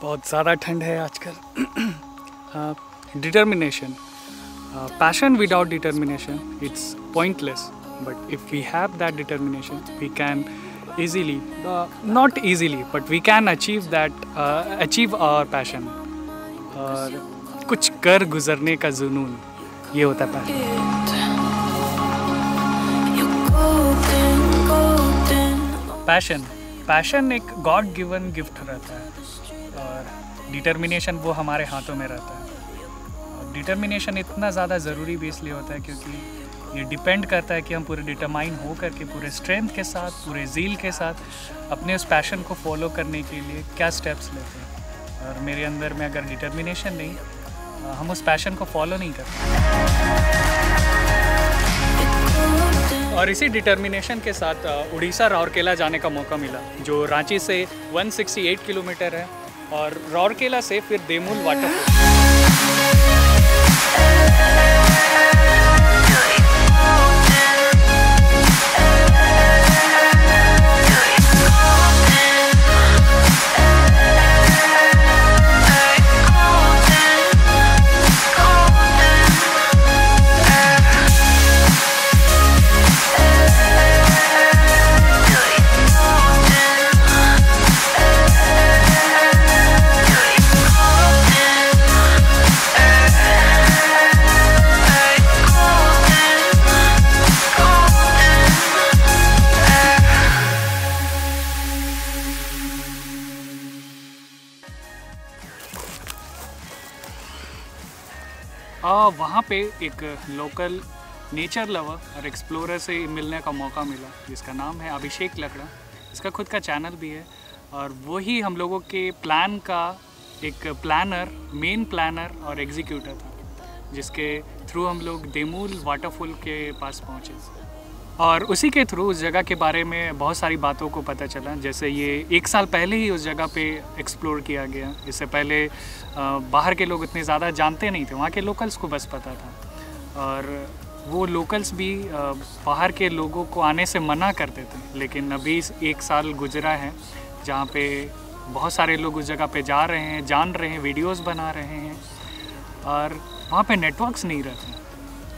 बहुत ज़्यादा ठंड है आजकल। Determination, passion without determination, it's pointless. But if we have that determination, we can easily, not easily, but we can achieve that, achieve our passion. और कुछ कर गुजरने का जुनून, ये होता है पैशन। पैशन एक गॉड गिवन गिफ्ट रहता है और डिटर्मिनेशन वो हमारे हाथों में रहता है। डिटर्मिनेशन इतना ज़्यादा ज़रूरी भी इसलिए होता है क्योंकि ये डिपेंड करता है कि हम पूरे डिटरमाइन हो करके पूरे स्ट्रेंथ के साथ, पूरे ज़ील के साथ अपने उस पैशन को फॉलो करने के लिए क्या स्टेप्स लेते हैं। और मेरे अंदर में अगर डिटर्मिनेशन नहीं, हम उस पैशन को फॉलो नहीं करते। और इसी डिटर्मिनेशन के साथ उड़ीसा राउरकेला जाने का मौका मिला, जो रांची से 168 किलोमीटर है, और राउरकेला से फिर देमूल वाटरफॉल। वहाँ पे एक लोकल नेचर लवर और एक्सप्लोरर से मिलने का मौका मिला, जिसका नाम है अभिषेक लकड़ा। इसका खुद का चैनल भी है और वही हम लोगों के प्लान का एक प्लानर, मेन प्लानर और एग्जीक्यूटर था, जिसके थ्रू हम लोग देमूल वाटरफॉल के पास पहुँचे। और उसी के थ्रू उस जगह के बारे में बहुत सारी बातों को पता चला। जैसे ये 1 साल पहले ही उस जगह पे एक्सप्लोर किया गया। इससे पहले बाहर के लोग इतने ज़्यादा जानते नहीं थे, वहाँ के लोकल्स को बस पता था। और वो लोकल्स भी बाहर के लोगों को आने से मना करते थे। लेकिन अभी 1 साल गुजरा है जहाँ पे बहुत सारे लोग उस जगह पे जा रहे हैं, जान रहे हैं, वीडियोस बना रहे हैं। और वहाँ पे नेटवर्क्स नहीं रहते,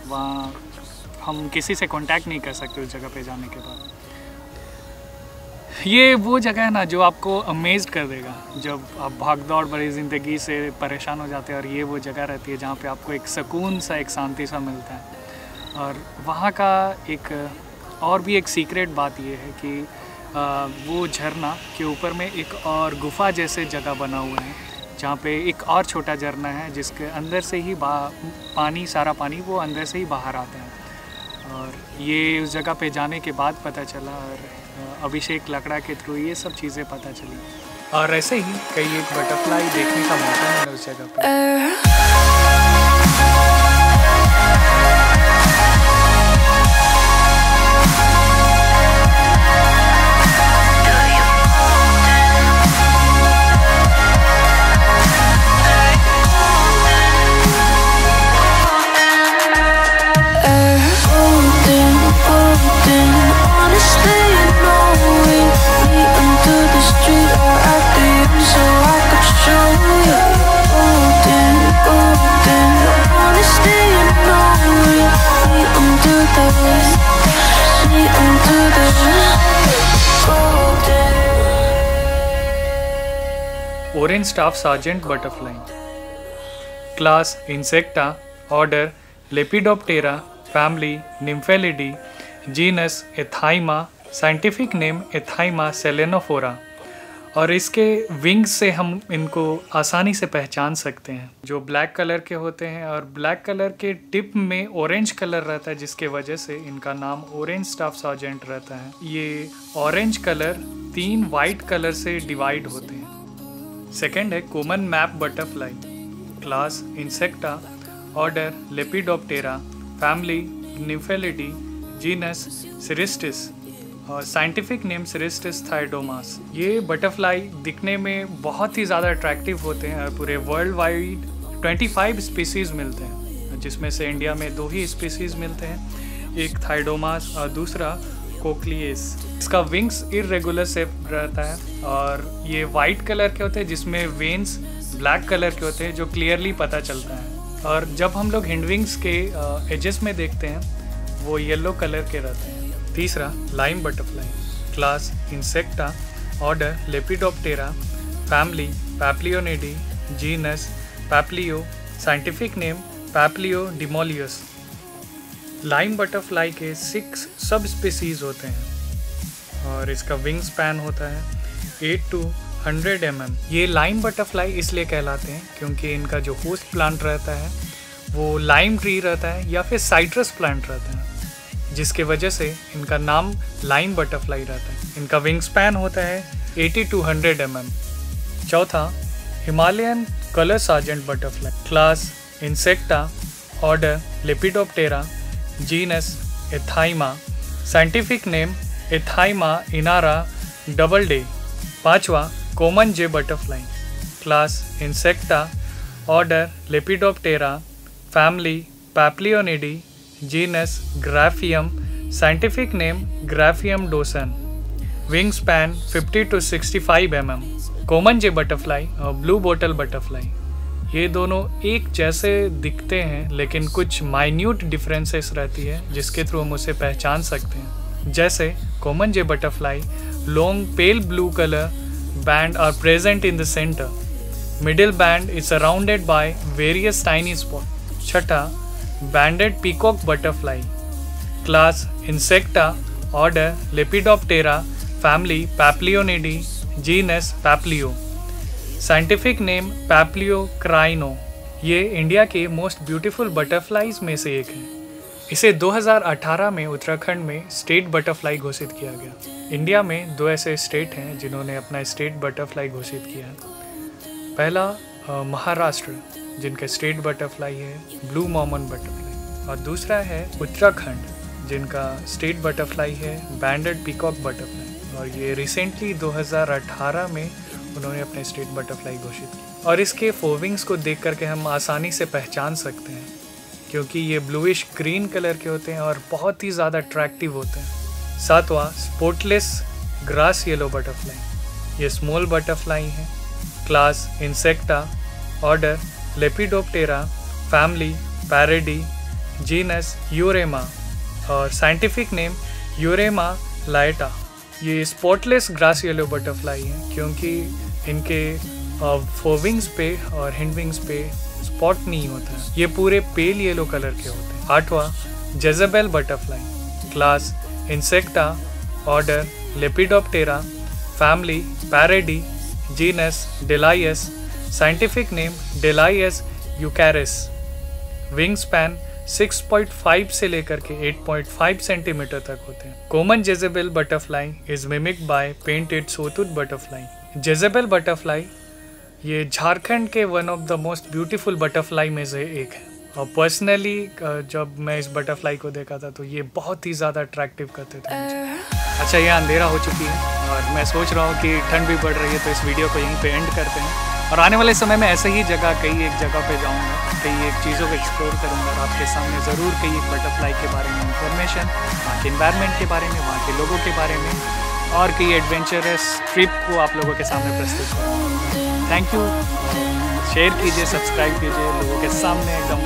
वहाँ हम किसी से कांटेक्ट नहीं कर सकते उस जगह पे जाने के बाद। ये वो जगह है ना जो आपको अमेज्ड कर देगा जब आप भागदौड़ भरी ज़िंदगी से परेशान हो जाते हैं, और ये वो जगह रहती है जहाँ पे आपको एक सुकून सा, एक शांति सा मिलता है। और वहाँ का एक और भी एक सीक्रेट बात ये है कि वो झरना के ऊपर में एक और गुफा जैसे जगह बना हुआ है, जहाँ पे एक और छोटा झरना है जिसके अंदर से ही पानी, सारा पानी वो अंदर से ही बाहर आता है। और ये उस जगह पे जाने के बाद पता चला, और अभिषेक लकड़ा के थ्रू ये सब चीज़ें पता चली। और ऐसे ही कई एक बटरफ्लाई देखने का मौका मिला उस जगह पे। Orange staff sergeant butterfly, class Insecta, order Lepidoptera, family Nymphalidae, genus Ethyma, scientific name Ethyma selenophora। और इसके विंग्स से हम इनको आसानी से पहचान सकते हैं, जो ब्लैक कलर के होते हैं, और ब्लैक कलर के टिप में ऑरेंज कलर रहता है, जिसके वजह से इनका नाम ऑरेंज स्टाफ सार्जेंट रहता है। ये ऑरेंज कलर 3 वाइट कलर से डिवाइड होते हैं। सेकेंड है common map butterfly, class Insecta, order Lepidoptera, family Nymphalidae, genus Cyrestis, और साइंटिफिक नेम सिरिस्टिस थाइडोमास। ये बटरफ्लाई दिखने में बहुत ही ज़्यादा अट्रैक्टिव होते हैं, और पूरे वर्ल्ड वाइड 25 स्पीसीज़ मिलते हैं, जिसमें से इंडिया में 2 ही स्पीसीज़ मिलते हैं, एक थाइडोमास और दूसरा कोक्लियस। इसका विंग्स इरेगुलर शेप रहता है और ये वाइट कलर के होते हैं जिसमें वेन्स ब्लैक कलर के होते हैं जो क्लियरली पता चलता है। और जब हम लोग हिंड विंग्स के एजेस में देखते हैं वो येलो कलर के रहते हैं। तीसरा lime butterfly, class Insecta, order Lepidoptera, family Papilionidae, genus Papilio, scientific name Papilio demoleus. Lime butterfly के 6 सब स्पीसीज होते हैं और इसका विंग स्पैन होता है 8 to 100 mm। ये लाइम बटरफ्लाई इसलिए कहलाते हैं क्योंकि इनका जो होस्ट प्लांट रहता है वो लाइम ट्री रहता है या फिर साइट्रस प्लांट रहता है, जिसके वजह से इनका नाम लाइम बटरफ्लाई रहता है। इनका विंग स्पैन होता है 80 to 100 mm। चौथा Himalayan colour sergeant butterfly, class Insecta, order Lepidoptera, genus Athyma, scientific name Athyma inara Doubleday. पांचवा common jay butterfly, class Insecta, order Lepidoptera, family Papilionidae, genus Graphium, scientific name Graphium doson. Wing span 50 to 65 mm। Common jay butterfly और blue bottle butterfly ये दोनों एक जैसे दिखते हैं लेकिन कुछ माइन्यूट डिफरेंसेस रहती है जिसके थ्रू हम उसे पहचान सकते हैं। जैसे common jay butterfly long pale blue colour band are present in the centre, middle band is surrounded by various tiny spot. छठा banded peacock butterfly, class Insecta, order Lepidoptera, family Papilionidae, genus Papilio, scientific name Papilio crino. ये India के most beautiful butterflies में से एक है। इसे 2018 में उत्तराखंड में स्टेट बटरफ्लाई घोषित किया गया। इंडिया में 2 ऐसे स्टेट हैं जिन्होंने अपना स्टेट बटरफ्लाई घोषित किया है। पहला महाराष्ट्र जिनका स्टेट बटरफ्लाई है ब्लू मॉर्मन बटरफ्लाई, और दूसरा है उत्तराखंड जिनका स्टेट बटरफ्लाई है बैंडेड पीकॉक बटरफ्लाई। और ये रिसेंटली 2018 में उन्होंने अपने स्टेट बटरफ्लाई घोषित की। और इसके फोविंग्स को देख करके हम आसानी से पहचान सकते हैं क्योंकि ये ब्लूइश ग्रीन कलर के होते हैं और बहुत ही ज़्यादा अट्रैक्टिव होते हैं। सातवां स्पॉटलेस ग्रास येलो बटरफ्लाई, ये स्मॉल बटरफ्लाई है, class Insecta, order Lepidoptera, family Pieridae, genus Eurema और साइंटिफिक नेम यूरेमा लाइटा। ये स्पॉटलेस ग्रास येलो बटरफ्लाई है क्योंकि इनके फोविंग्स पे और हिंड विंग्स पे स्पॉट नहीं होता है, ये पूरे पेल येलो कलर के होते हैं। आठवां Jezebel butterfly, class Insecta, order Lepidoptera, family Pieridae, genus Delias, scientific name Delias eucharis. Wing span 6.5 से लेकर के 8.5 सेंटीमीटर तक होते हैं। Common Jezebel butterfly is mimicked by painted sawtooth butterfly. Jezebel butterfly ये झारखंड के one of the most beautiful butterfly में से एक है। और पर्सनली जब मैं इस बटरफ्लाई को देखा था तो ये बहुत ही ज़्यादा अट्रैक्टिव करते थे मुझे। अच्छा, ये अंधेरा हो चुकी है और मैं सोच रहा हूँ कि ठंड भी बढ़ रही है तो इस वीडियो को यहीं पे एंड करते हैं। और आने वाले समय में ऐसे ही कई एक जगह पे जाऊँगा, कई एक चीज़ों को एक्सप्लोर करूँगा और आपके सामने ज़रूर कई एक बटरफ्लाई के बारे में इंफॉर्मेशन, वहाँ के इन्वायरमेंट के बारे में, वहाँ के लोगों के बारे में और कई एडवेंचरस ट्रिप को आप लोगों के सामने प्रस्तुत करूँगा। Thank you. शेयर कीजिए, सब्सक्राइब कीजिए लोगों के सामने एकदम।